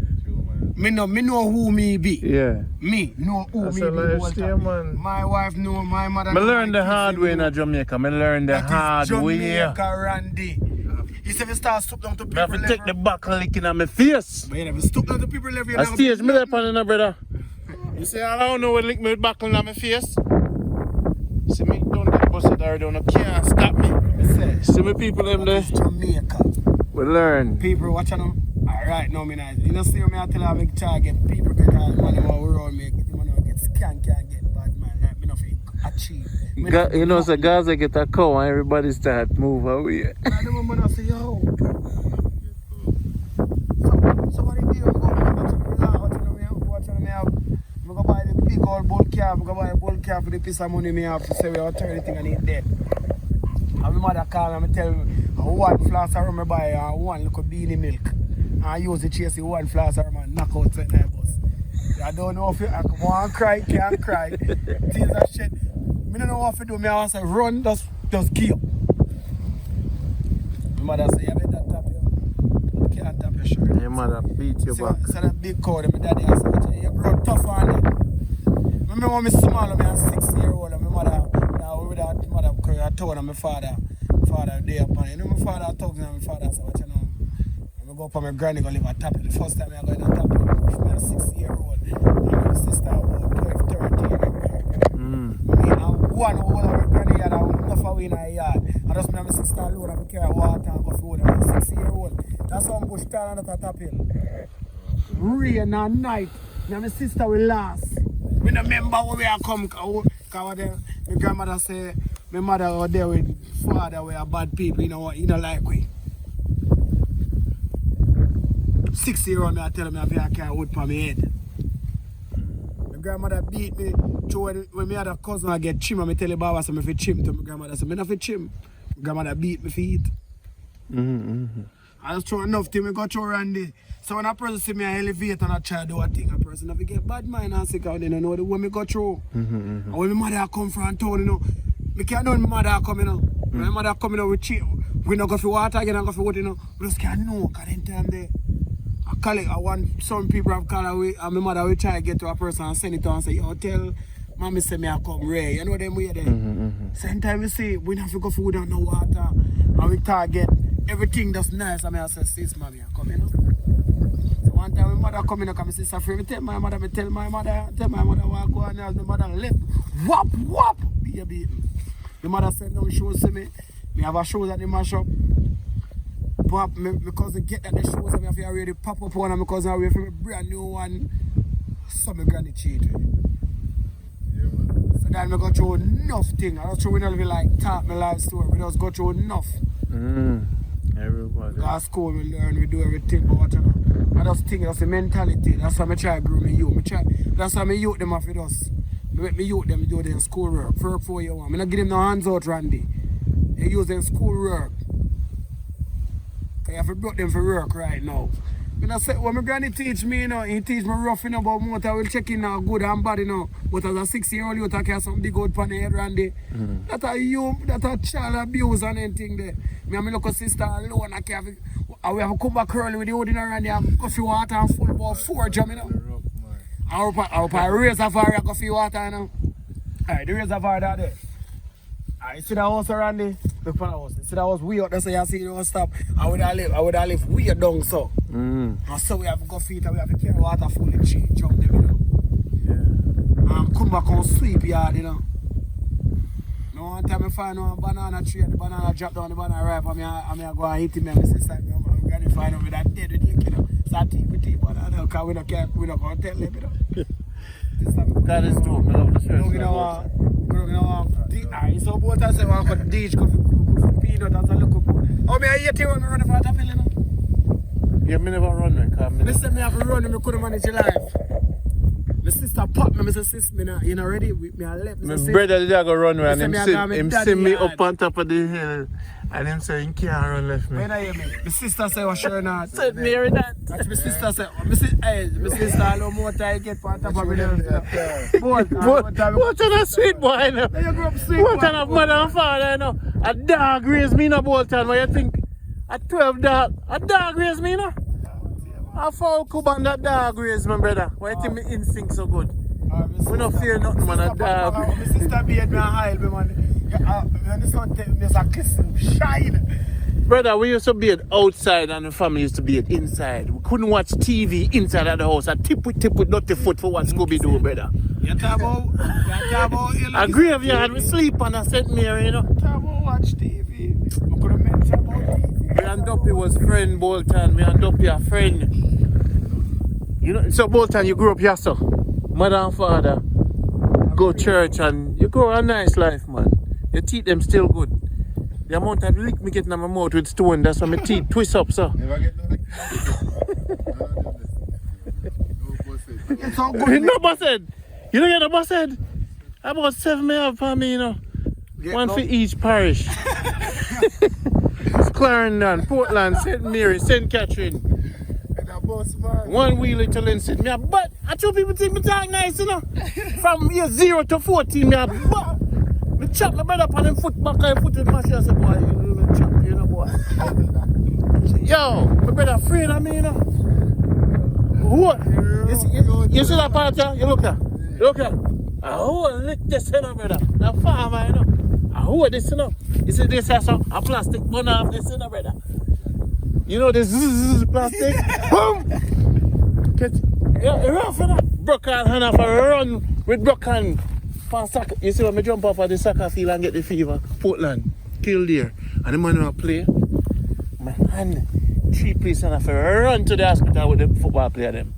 Me know who me be. Yeah. Me know who That's me a be. lifestyle, man. My wife know, my mother Me know. learn the hard way in Jamaica. Me learn the hard way. Jamaica Randy. He said if you start stoop down to people I have to take the back licking on my face. But you never stoop down to people level. I stage me there, partner, brother. You say I don't know what lick me with buckle on my face. See me don't get busted already, no can't stop me. See me people them there. Jamaica. We learn. People watching them. Alright, no me nice. You know see me I tell you I make target people get all money around me. You know get scan can't get bad man. Like me nothing achieve. You know so Gaza get a cow and everybody start move away. I don't want to say yo. So what do you do? Watching me I go buy the big old bull car. I go buy a bull car for the piece of money me have to say we have 30 thing and eat dead. And my mother call me and tell me one flask of rum I buy and one little beanie milk. And I use the chase one flask of rum and knock out something in the bus. I don't know if I want to cry, can't cry. Things that shit. I don't know what to do. I want to say run, just kill. My mother say you better tap you. You can't tap your shirt. Your mother beat your back. So that big cow, my daddy has said, you grow tough on it. Remember when I was small, I was 6-year-old, and my mother, I told her my father there upon it. You know my father talks to my father, so what you know, I go up on my granny, go live at Tappy. The first time I go in at Tappy, I was 6-year-old, and my sister was 12, 13. Me and one whole of my granny had enough away in her yard. I just remember my sister alone, I carry water and go food, I was 6-year-old. That's how I'm bush down at Tappy. Rain at night, and my sister will last. We don't remember where we are come, because my grandmother say, my mother was there with father were bad people, you know what, you don't like we. 6-year-old me I tell me I can't wood for my head. My grandmother beat me when me had a cousin I get chim and I tell the Baba so I fi chim to my grandmother. So I not fi chim. My grandmother beat me feet. I just throw enough thing I go through Randy. So when a person see me an elevator and I try to do a thing, a person never get bad mind and sick out, they don't know the way me go through. And when my mother come from town, you know, I can't know when my mother come, you know. When my mother come, you know, we not go for water again and go for water, you know. We just can't know, because then time there. I want some people have called away, and my mother will try to get to a person and send it to her and say, yo, tell mommy say me I come Ray. You know them way there. Same time we see we don't have to go food and no water. And we target everything that's nice. And I say, sis mommy I come, you know. So one time my mother come in and come sister free. Me tell my mother what go on and my mother left. Whop be a beaten. The mother send down shows to me. Me have a shows at the mash up. But because they get that the shows and me have to already pop up one and because I wait for a brand new one. So my granny cheat. So then I go through enough things. I just we don't like talk my life story. We just go through enough. Everybody. At school we learn, we do everything, but what you know. I just think that's the mentality. That's why I try to grow my youth. That's why I youth them off with us. I make me youth them do their school work. For 4 years. I don't give them no hands out, Randy. They use them school work. I have to brought them for work right now. When I say, when my granny teach me, you know, he teach me rough, you know, about motor, I will check in now good and bad, you know. But as a 6-year-old, you take care some big old pan head, Randy. That a child abuse and anything there. Me and my little sister alone, I have to come back early with the ordinary Randy, I have coffee water and full about 4 jam, you know. I hope I reservoir, I coffee water, you know. Alright, the reservoir that there. You see that house around there? Look for the house. You see that house way out there, so you see the house stop. I would have lived way down so. And so we have to go feet and we have to carry water full and change up them, you know. And come back on sweep yard, you know. Now one time I find one banana tree and the banana drop down the banana ripe and I go and hit him and I say, I'm going to find out with that dead with the you know. So I take with the banana because we don't going to tell them, you know. That is dope, I love the church. So both I say I could ditch go for peanut as a look up. Oh me I hate you when I run for a tapil, you know. Yeah, me never run, man. Me say me have to run and me couldn't manage your life. My sister pop me, say sis, me not, you know ready with me I left. My brother did go run and him see me hard. up on top of the hill and him say he can't run left me. When I hear me, my sister say was sure not. Said Mary that. That's my sister say, my sister a little more time get on top of me. What kind of sweet boy, you know? You grew up sweet What kind of mother and father, you know? A dog raised me in a Bolton, what you think? A 12 dog, a dog raised me, you know? I foul Cuban that dog raised my brother. Why you think my instinct so good? We don't fear nothing, man, a dog. My sister beat me and hide me, man. When the sun take me, there's a kiss and shine. Brother, we used to be outside and the family used to be inside. We couldn't watch TV inside of the house. I tip with dirty foot for what Scooby-Doo, brother. You talk about a graveyard, we sleep on a St. Mary, you know. You talk about watch TV. We could have mentioned about TV. Me and Duppy was friend, Bolton. Me and Duppy a friend. You know, so Bolton, you grew up here, so. Mother and father go church and you grow a nice life, man. Your teeth them still good. The amount of lick me getting in my mouth with stone, that's why my teeth twist up, so. Never get no lick. It's all good. No boss head. You don't get no boss head? About 7 may have for me, you know. One for each parish. It's Clarendon, Portland, St. Mary, St. Catherine. One wheelie to Lincoln. Me a but I two people think me talk nice, you know. From year 0 to 14, me a but. Me chop my brother on him foot back and foot with my shoe. I say, boy, you chop, you know, boy. Yo, my brother afraid of me, you know. What? You see that part here? You look there. Look there. Oh, lick this, you know, brother. That farmer, you know. Oh, this, you know. You see this here, so a plastic bun off this, you know, brother. You know this plastic? Boom! Get, yeah, rough, you know. Broken hand off a run with broken. You see when I jump off at the soccer field and get the fever, Portland, Kildare, and the man who play, my hand, 3 police and I have to run to the hospital with the football player them.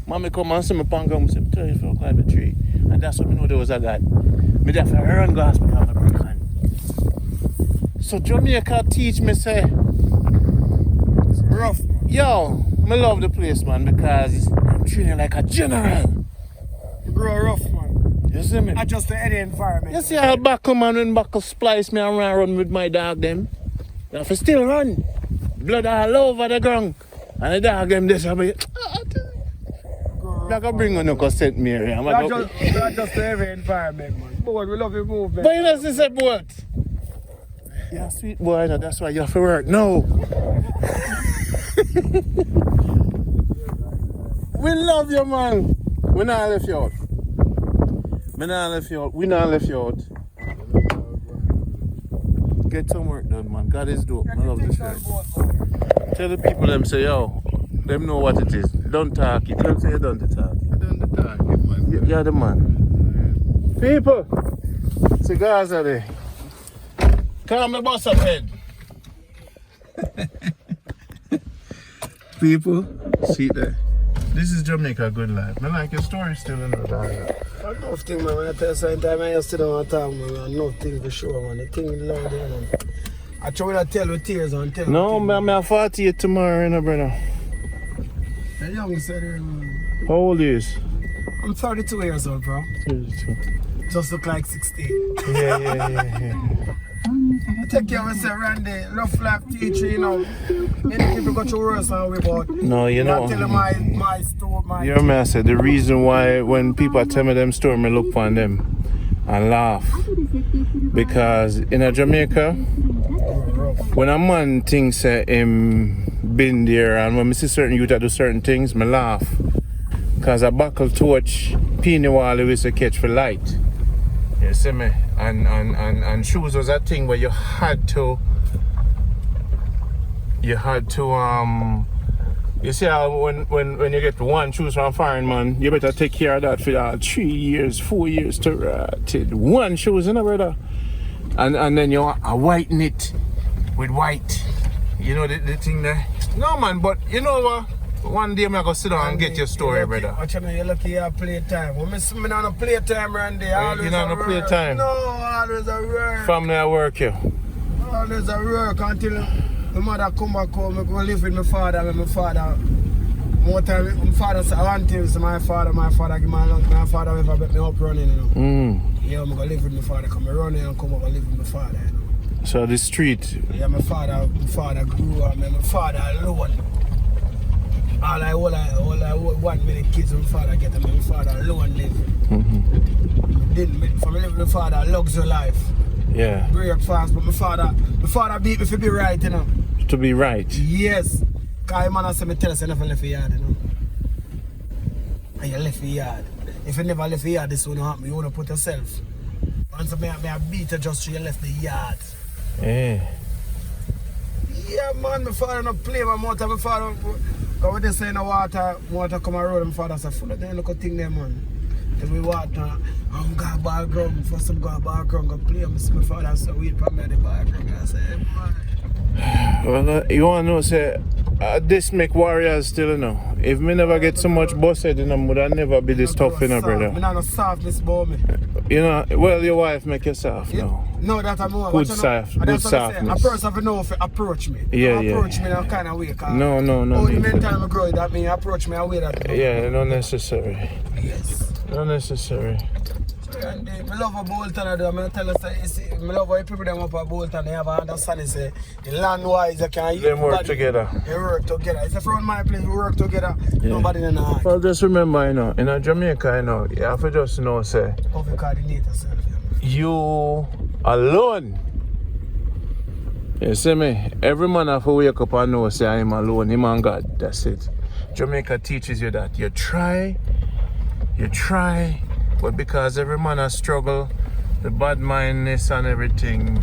Mommy come and see me pan ground, say, tell you if I climb the tree. And that's when I know there was a guy. Me have to run to the hospital with my broken hand. So Jamaica teach me say, it's rough. Yo, I love the place, man, because I'm training like a general. You grow rough, man. You see me? I just the environment. You see how buckle man when buckle splice me and run with my dog them? You have to still run. Blood all over the ground. And the dog them this I'm like I can bring on no St. Mary. That's just the environment, man. Boy, we love your movement. But you know this is what? You're a sweet boy, no, that's why you have to work. No. We love you, man. We not left you out. We not left you out. We not left you out. Get some work done, man. God is dope. I love this guy. Tell the people them say, yo, them know what it is. Don't talk it. Don't say you done the talk. Done the talking, man. You're the man. People, cigars are there. Come the boss up head. People, see there. This is Jamaica Good Life. I like your story still in the dog. Enough thing, man. When I tell you something, time I used to do on time, man. Enough thing for sure, man. The thing is loud, man. I try to tell with tears on tell. No, man, I'm 48 tomorrow, you know, brother. The young said, man. How old is? I'm 32 years old, bro. 32. Just look like 16. Yeah. I take care of myself, Randy. Rough life teacher, you know. Many people got your words on we about. No, you know. I tell them my story, You know what I said? The reason why when people tell me them story, I look on them and laugh. Because in a Jamaica, when a man thinks him been there and when I see certain youth that do certain things, I laugh. Because a buckle torch, peony wall is a catch for light. You see me? And shoes was a thing where you had to you see how when you get one shoes from foreign man, you better take care of that for 3 years, 4 years to one shoes, you know, brother. And then you whiten it with white. You know the thing there? No man, but you know what? One day I'm going to sit down and get your story, brother. Watch you know, you're lucky you have playtime. When I'm not on playtime, Randy, always you're not on playtime? No, always a work. Family at work, you? Always a work until my mother come back home. I go live with my father. And my father, more time, my father said, I want to, so my father give my lunch. My father ever bet me up running, you know. Yeah, I'm going to live with my father. Come running and come up and live with my father, you know. So the street? Yeah, my father grew up. My father alone. All I 1 million kids my father get and my father alone live. For me live with my father, luxury life. Yeah. Breakfast, but my father beat me for be right, you know. To be right? Yes. Because man say me tell us you never left the yard, you know. And you left the yard. If you never left the yard, this will not happen. You want to put yourself. And so me I beat you just so you left the yard. Yeah. Yeah man, my father not play my mouth. My father, because when they say in the water come around, my father said, full of them look thing there, man. Then we water, I'm going to background. First I'm going to background, go play. I see my father say, wait for me at the background. I say, hey, man. Well, you want to know, say, this make warriors still, you know. If me never get so much busted, you know, would I never be this tough, you know, brother. I'm not softness about me. You know, well, your wife make you soft, no. No, that's a more. Good soft, good softness. A person have to know if approach me. Yeah, approach me in a kind of way. No. Only many times I grow that mean approach me a way that. Yeah, not necessary. Yes. Not necessary. And I love a Bolton. I'm going to tell us, I love how people them up at Bolton. They have an understanding, say, the land-wise, they can use. They work together. They work together. It's from my place, we work together. Yeah. Nobody in the heart. Well, just remember, you know, in a Jamaica, you know, you have to just know, say, how to coordinate yourself. You alone. You see me? Every man have to wake up and know, say, I'm alone, him and God. That's it. Jamaica teaches you that. You try, but because every man has struggle, the bad mindness and everything,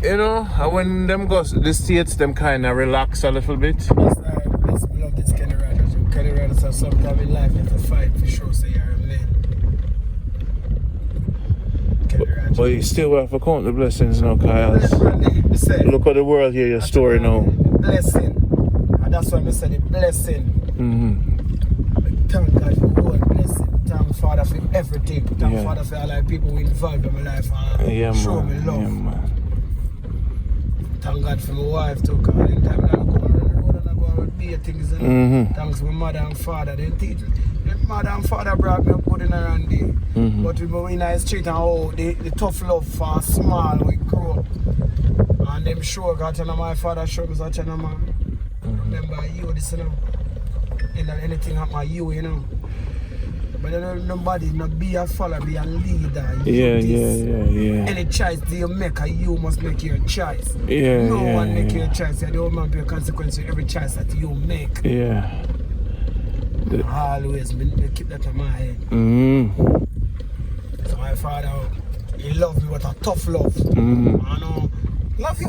you know, and when them go the states, them kind of relax a little bit. Yes, I love this Kenny Riders. Kenny Riders have sometimes in life you have to fight for sure, say you're a man. But you still have to count the blessings now, Kyle. Look at the world here, your story now. Blessing. And that's why I said it, blessing. Thank God for God, blessing. Thank Father for everything. Thank Father for all the people who involved in my life and show me love. Yeah, man. Thank God for my wife too, because anytime I go on the road and I go and be things, thanks to my mother and father. They teach me. My mother and father brought me up good in around there. But we go in the street and how the tough love for small we grow up. And them sure got to know my father show me such a man. Remember you this, you know. And anything happen to you, you know. But nobody not be a follower, be a leader. Yeah. Any choice do you make, you must make your choice. No one make your choice. You don't want to be a consequence of every choice that you make. Yeah. Always, me keep that in my head. So my father, he loved me with a tough love. I know, love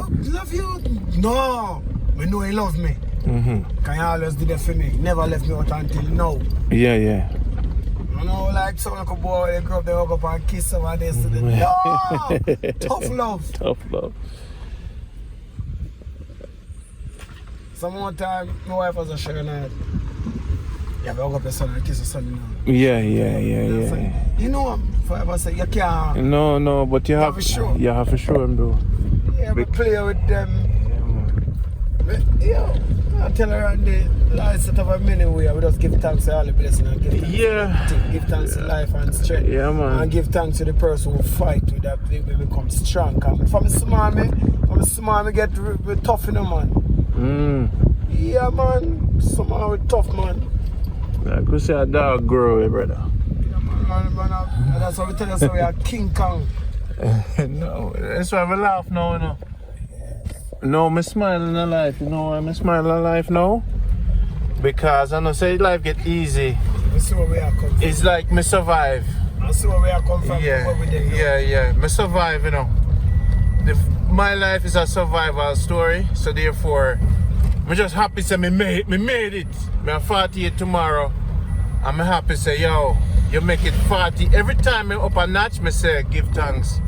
you. No, me know he loved me. Can you always do that for me? He never left me out until now. Yeah. You know, like some little boy, they grow up, they hug up and kiss him and they say, no! Tough love. Tough love. Some more time, my wife was a sugar night. You have to hug up your son and kiss your son, you know. Yeah. You know, forever say, you can't. No, but you have to show. You have to show him though. Yeah, we play with them. Yeah, I tell her on the last set of a minute we just give thanks to all the blessings and give thanks to life and strength. Yeah, man. And give thanks to the person who fight with that they will become strong. From small me get tough in the man. Yeah, man. Somehow we tough, man. I could say a dog grow, brother. Yeah, man. That's why we tell us we are King Kong. No, that's why we laugh now, you know. No, I'm smiling in life, you know why I'm smiling in life now? Because I know say life get easy. We see where we are come from. It's like me survive. I see where we are come from. Yeah. Me survive, you know. My life is a survival story, so therefore, I'm just happy say me made it. Me 48 tomorrow. I'm happy say, yo, you make it 40. Every time I'm up a notch, me say, give thanks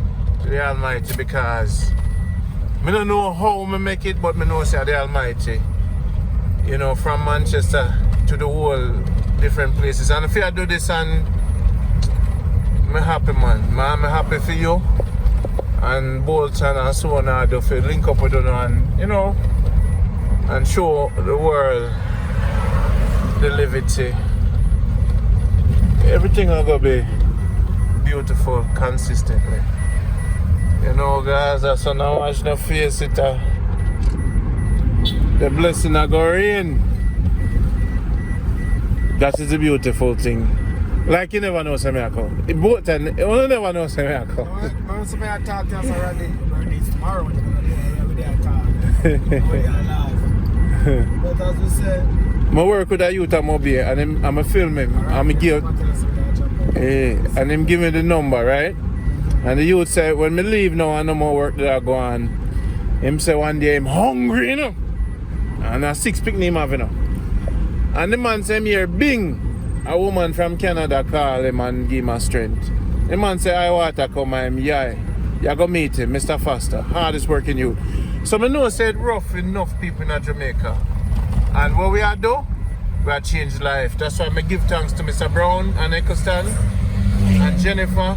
to the Almighty because I don't know how I make it, but I know say the Almighty. You know, from Manchester to the whole different places. And if I do this and I'm happy, man. I'm happy for you. And Bolton and so on, I do for link up with you and, you know, and show the world the liberty. Everything will go be beautiful consistently. You know, guys, that's when I watch the face it. The blessing I go rain. That is a beautiful thing. Like you never know some miracle. Both and you never know some miracle. I'm supposed to talk to us already. It's tomorrow when you're going to be every day I talk. But as we said, I work with a youth at Mobile and I'm filming. I'm give and him give me the number, right? And the youth say, when me leave now and no more work that I go on, him say one day I'm hungry, you know. And a 6 picnic him have, you know. And the man say, here, bing, a woman from Canada call him and give him a strength. The man say, I want to come and you go meet him, Mr. Foster, hardest working youth. So I know say it rough enough people in Jamaica. And what we are do, we are change life. That's why I give thanks to Mr. Brown and Eccleston and Jennifer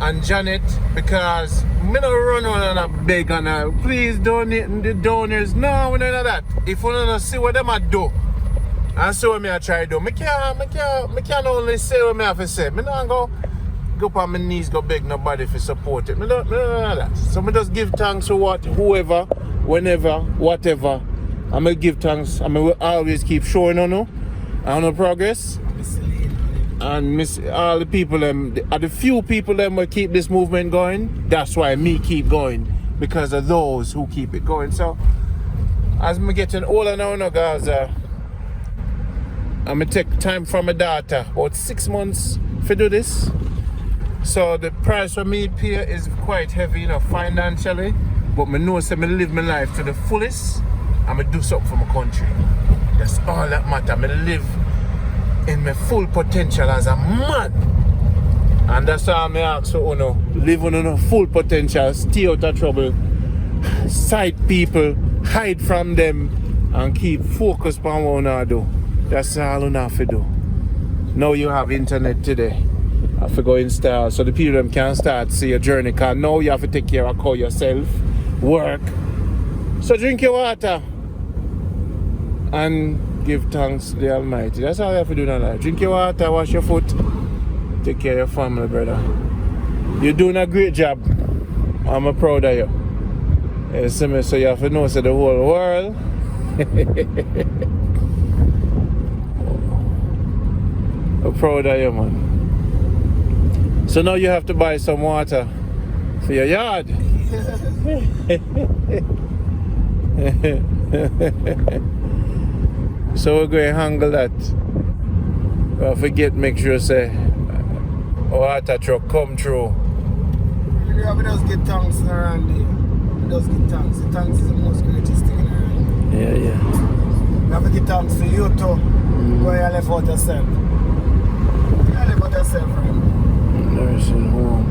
and Janet, because me don't run on a beg and please donate the donors. No, we don't know that. If we don't see what them a do and see what me I try to do, me can't only say what me have to say. Me don't go up on my knees, go beg nobody for support it. Me don't know that. So me just give thanks to whoever, whenever, whatever. I'm gonna give thanks. I'm gonna always keep showing on progress. And miss all the people the few people that will keep this movement going. That's why me keep going, because of those who keep it going. So as I'm getting older now, guys, I'm gonna take time from my daughter, about 6 months to do this. So the price for me here is quite heavy, you know, financially. But I know so I live my life to the fullest. I'm gonna do something for my country. That's all that matters. I'm gonna live in my full potential as a man. And that's why I ask for live on a full potential, stay out of trouble, sight people, hide from them, and keep focused on what I do. That's all you have to do. Now you have internet today. I have to go install so the people them can start see your journey, because now you have to take care of call yourself, work. So drink your water and give thanks to the Almighty. That's all you have to do in life. Drink your water, wash your foot, take care of your family, brother. You're doing a great job. I'm proud of you. You see me, so you have to know so the whole world. I'm proud of you, man. So now you have to buy some water for your yard. So we're going to handle that Well, forget, make sure say, water truck come through. Yeah, we just get tanks around here. We just get tanks. The tanks is the most greatest thing around. Yeah, yeah. We have to get tanks for you too. Go here and left out yourself. You left out yourself, friend. Nursing home.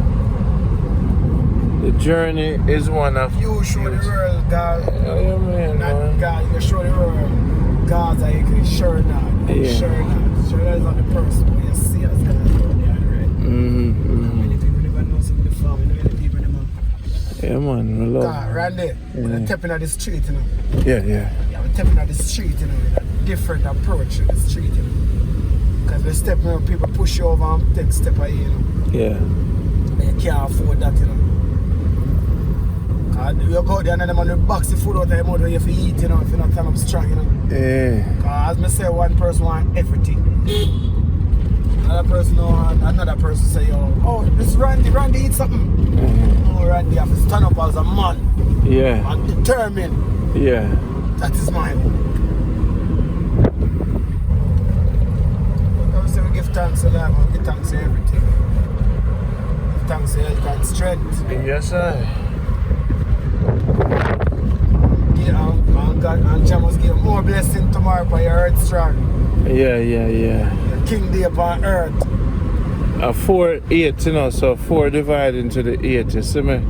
The journey is one of You show the world, God. yeah, man. Not God, you show the world. God's like you can sure not. Yeah. Sure not. Sure that is not the person who you see as God is on the other end. Many people never know some of the farm. Many people never. Yeah, man. We love. God, Randy, we're tapping at the street, you know. Yeah. Yeah, we're tapping at the street, you know. A different approach to the street, you know. Because we're stepping when people push you over and take step at you, you know. Yeah. And you can't afford that, you know. You go there and then they box the food out of your mouth where you have to eat, you know, if you're not kind of strong, you know. Yeah. As I say, one person wants everything. Another person another person say, oh, this Randy eat something. Oh, Randy have to stand up as a man. Yeah. And determined. Yeah. That is mine. I say we give thanks to life, we give thanks to everything. Give thanks to health and strength. Yes, sir. And Jah must give more blessing tomorrow for your earth strong. Yeah. Your king day upon earth. 4, 8, you know, so 4 divided into the 8, you see me?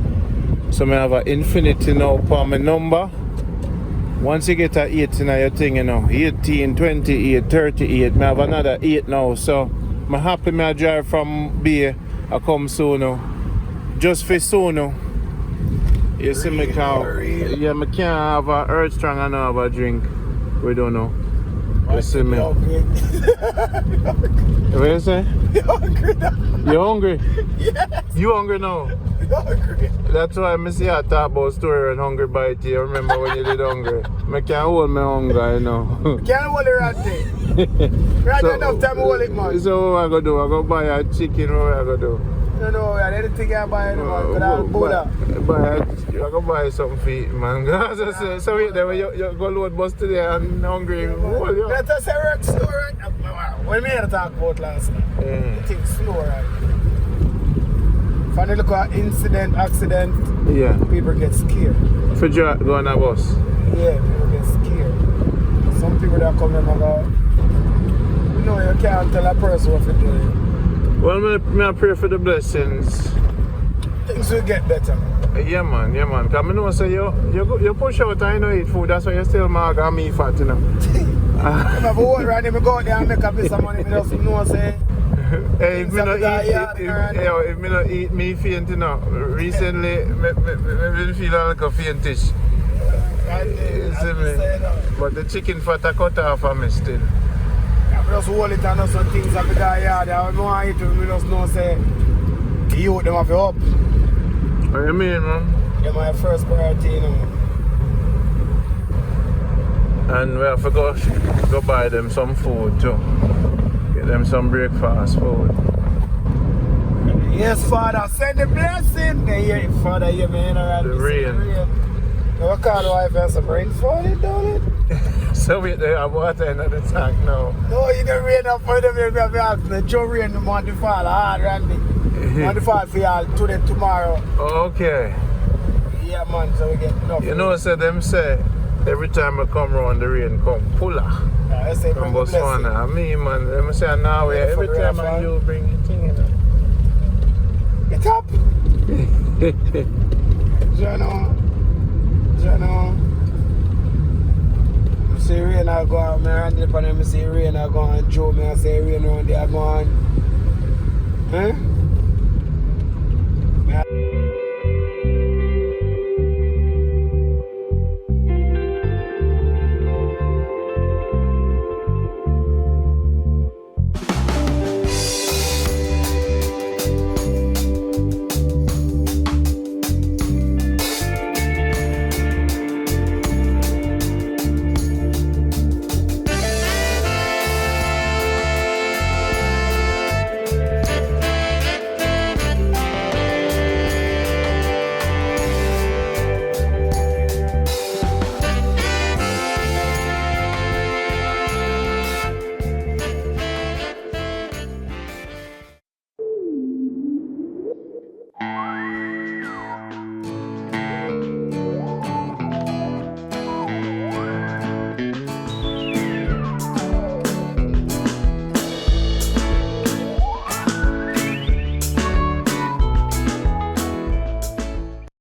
So I have an infinity now for my number. Once you get an 8 in your thing, you know, 18, 28, 38, I have another 8 now, so I'm happy I drive from Bay, I come soon now. Just for soon now. You see me, cow? Yeah, I can't have a earth strong and have a drink. We don't know. You see me? What you say? You're hungry now. You hungry? Yes. You hungry now? You're hungry. That's why I see I talk about story and hungry bite you. Remember when you did hungry? I can't hold my hunger, you know. Can't hold it right there. Right So- enough time to hold it, man. So what I go do? I go buy a chicken, what I go do? No, anything I buy, man. Could I Buddha? I go buy something for eat, man. So wait there, you go load bus today and hungry. Hold you. Let us say we're slow right now. What we had to talk about last night? Yeah. You think slow right now. If I look at accident, Yeah. people get scared. For you go on a bus. Yeah, people get scared. Some people that come in and go, you know, you can't tell a person what to do. Well, I pray for the blessings. Things will get better. Yeah, man. Because I know say you push out and you don't eat food. That's why you still mag and me fat, you know. I'm a boat right now, I go out there and make a piece of money. I just know, say, Hey, if me not eat me faint, you know. Recently, I feel like a faintish. You see me? But the chicken fat I cut off of me still. I just hold it and do some things up in the yard. I don't want to eat it, we just know, say, the youth, them have to up. What do you mean, man? They're my first priority, you know. And we have to go buy them some food too. Get them some breakfast food. Yes, Father, send the blessing. Yeah, Father, you mean around The rain. Now, call the wife and some rain falling down it. So we have water in the tank now. No, you don't rain up for them. You have to ask the Joe rain the month to fall hard, Randy. Month to fall for y'all today, tomorrow. Okay. Yeah, man, so we get enough. You know, so them say every time I come around the rain come puller. I say From bring the blessing. Botswana. Me, man, them say now every time I you bring it in, you know. Get up! Jano. I see rain I go on, I ran up on them, I see rain I go on, Joe, I say rain around there, I go on. Huh?